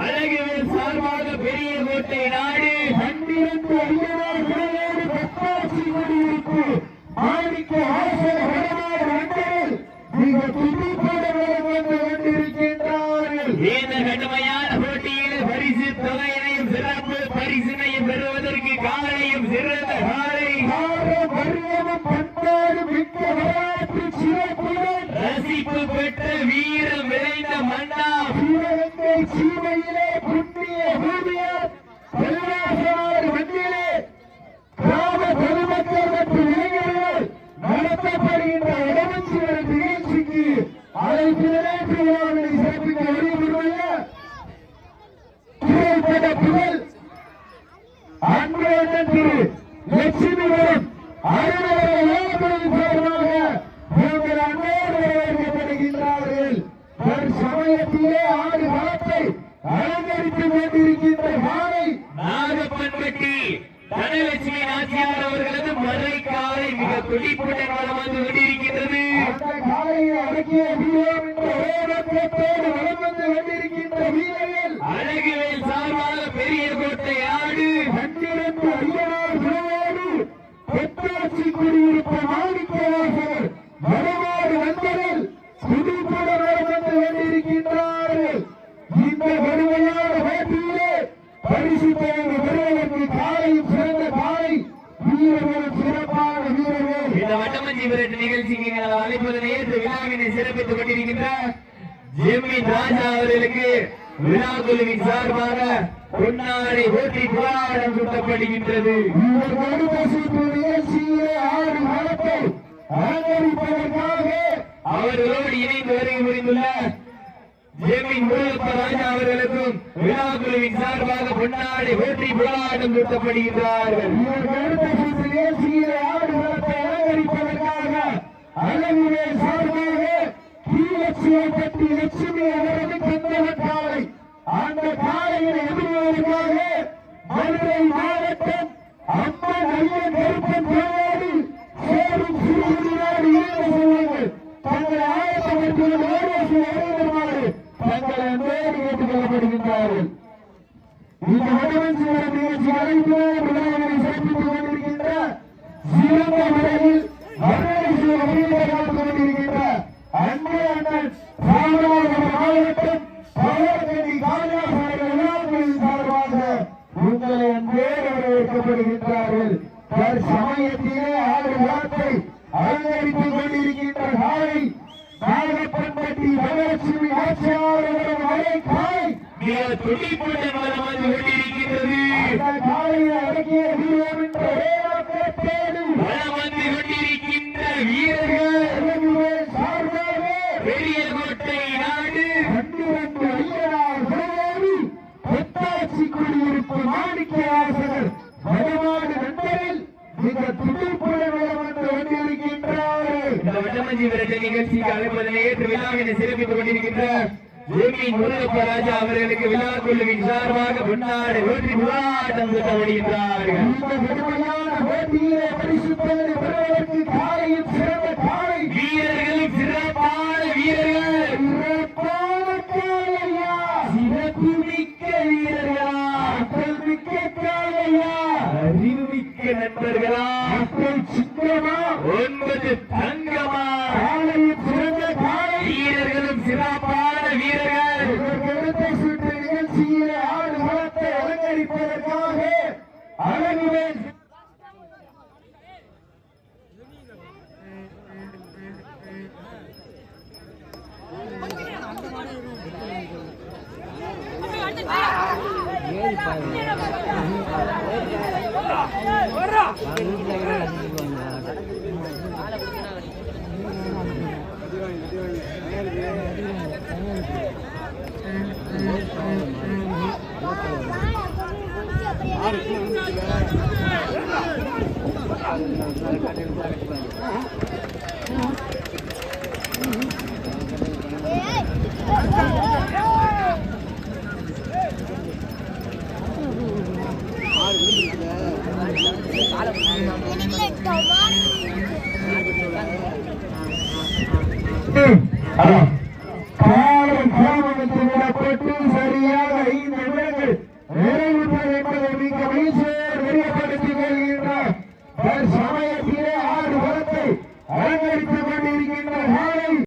அழகுவேல் சார்பாக பெரிய கோட்டை நாடு இந்த கடுமையான போட்டியில் பரிசு தொகையினையும் சிறப்பு பரிசினையும் பெறுவதற்கு காலையும் சிறந்த காலை ரசிப்பு பெற்ற வீரம் விளைந்த மன்னா சீமையிலே புண்ணிய பூமியார் மண்ணிலே கிராம பொதுமக்கள் மற்றும் இளைஞர்கள் நடத்தப்படுகின்ற இடமச்சிவர் நிகழ்ச்சிக்கு அழைப்பினை சிறப்பிக்க வருகின்ற திரைப்பட புகழ் அன்புடன் திரு லட்சுமிபுரம் வரவேற்கப்படுகின்றார்கள். சமயத்திலே ஆடு வளத்தை அலங்கரித்துக் கொண்டிருக்கின்ற காலை நாகப்பன்பட்டி தனலட்சுமி நாச்சியார் அவர்களது மறை காலை மிக துடிப்புடன் வளம் வந்து கொண்டிருக்கின்றது. அந்த காலையை அடக்கிய வீரம் என்ற ஓரத்தோடு வளம் வந்து கொண்டிருக்கின்ற வீரர்கள் அழகுவேல் சார்பாக பெரிய கோட்டை ஆடு பன்னிரண்டு ஐயனார் குழுவோடு பெற்றாட்சி குடியிருப்பு மாணிக்கவாசகர் வடமாடு வந்தவர்கள் துடிப்புடன் வளம் வந்து கொண்டிருக்கின்றார்கள். இந்த கடுமையான போட்டியிலே பரிசு பெறுவதற்கு காலையும் சிறந்த காலை வீரர்களும் சிறப்பான வீரர்கள். இந்த வட்டமஞ்சி விரட்டு நிகழ்ச்சிக்கு அழைப்பதனை ஏற்று விழாவினை சிறப்பித்துக் கொண்டிருக்கின்ற ஜெமின் ராஜா அவர்களுக்கு விழா குழுவின் சார்பாக பொன்னாடை போற்றி புராணம் சுட்டப்படுகின்றது. நிகழ்ச்சியிலே ஆறு காலத்தை அலங்கரிப்பதற்காக அவர்களோடு இணைந்து வருகை புரிந்துள்ள ஜெமின் முருகப்ப ராஜா அவர்களுக்கும் விழா குழுவின் சார்பாக பொன்னாடை போற்றி புராணம் சுட்டப்படுகின்றார்கள். நிகழ்ச்சியிலே ஆறு காலத்தை அலங்கரிப்பதற்காக அழகுவே சார்பாக கீழச்சியப்பட்டி லட்சுமி அவரது கந்தவ காலை அந்த காலையை எதிர்வதற்காக மதுரை மாவட்டம் அம்மன் ஐயன் கருப்பன் கோயிலோடு சேரும் சிறுகுடியோடு இணைந்து செல்வார்கள். தங்களை ஆயத்தப்படுத்திய வருமாறு தங்களை அன்போடு கேட்டுக் கொள்ளப்படுகின்றார்கள். இந்த வடமஞ்சி நிகழ்ச்சி அழைப்பிலே விழாவினை சிறப்பித்துக் கொண்டிருக்கின்ற சிறந்த முறையில் காத்துக் கொண்டிருக்கின்ற அன்பு அண்ணன் ராமநாதபுரம் மாவட்டம் பவளக்கண்டி காமராஜர் விழாக்களின் சார்பாக உங்களை அன்போடு வரவேற்கப்படுகின்றார்கள். சமயத்திலே ஆறு வார்த்தை அலங்கரித்துக் கொண்டிருக்கின்ற காலை நாகப்பன்பட்டி தனலட்சுமி ஆட்சியாளர்களும் அலை காலை மிக துடிப்புடன் வலம் வந்து கொண்டிருக்கின்றது. அந்த காலையை அடக்கிய வீரம் என்ற ஓரத்தோடு வலம் வந்து கொண்டிருக்கின்ற வீரர்கள் சார்பாக பெரிய கோட்டை நாடு பன்னிரண்டு ஐயனார் குழுவோடு பெத்தாட்சி குடியிருப்பு மாணிக்கவாசகர் வடமாடு நண்பர்கள் மிக துடிப்புடன் வலம் வந்து கொண்டிருக்கின்றார்கள். இந்த வட்டமஞ்சி விரட்டு நிகழ்ச்சிக்கு அழைப்பதனை ஏற்று விழாவினை சிறப்பித்துக் கொண்டிருக்கின்ற ஜெமின் முருகப்ப ராஜா அவர்களுக்கு விழா குழுவின் சார்பாக பொன்னாடை போற்றி புராட்டம் சுட்டப்படுகின்றார்கள். இந்த கடுமையான போட்டியிலே பரிசு பெறுவதற்கு காலையும் சிறந்த காலை வீரர்களும் சிறப்பான வீரர்கள் சிறப்பான காலையா சிறப்பு மிக்க வீரர்களா மக்கள் மிக்க காலையா அறிவு மிக்க நண்பர்களா மக்கள் சிங்கமா 9 தங்கமா காலையும் சிறந்த காலை வீரர்களும் சிறப்பான வீரர்கள் நிகழ்ச்சியிலே ஆடு களத்தை அலங்கரிப்பதற்காக அழகுவேல் ஆறு காலம் கிராமத்தில் விடப்பட்டு சரியாக 5 நிமிடங்கள் நிறைவுற்றது என்பதை மிக மகிழ்ச்சியோடு தெரியப்படுத்திக் கொள்கின்றார். சமயத்திலே 6 பலத்தை அலங்கரித்து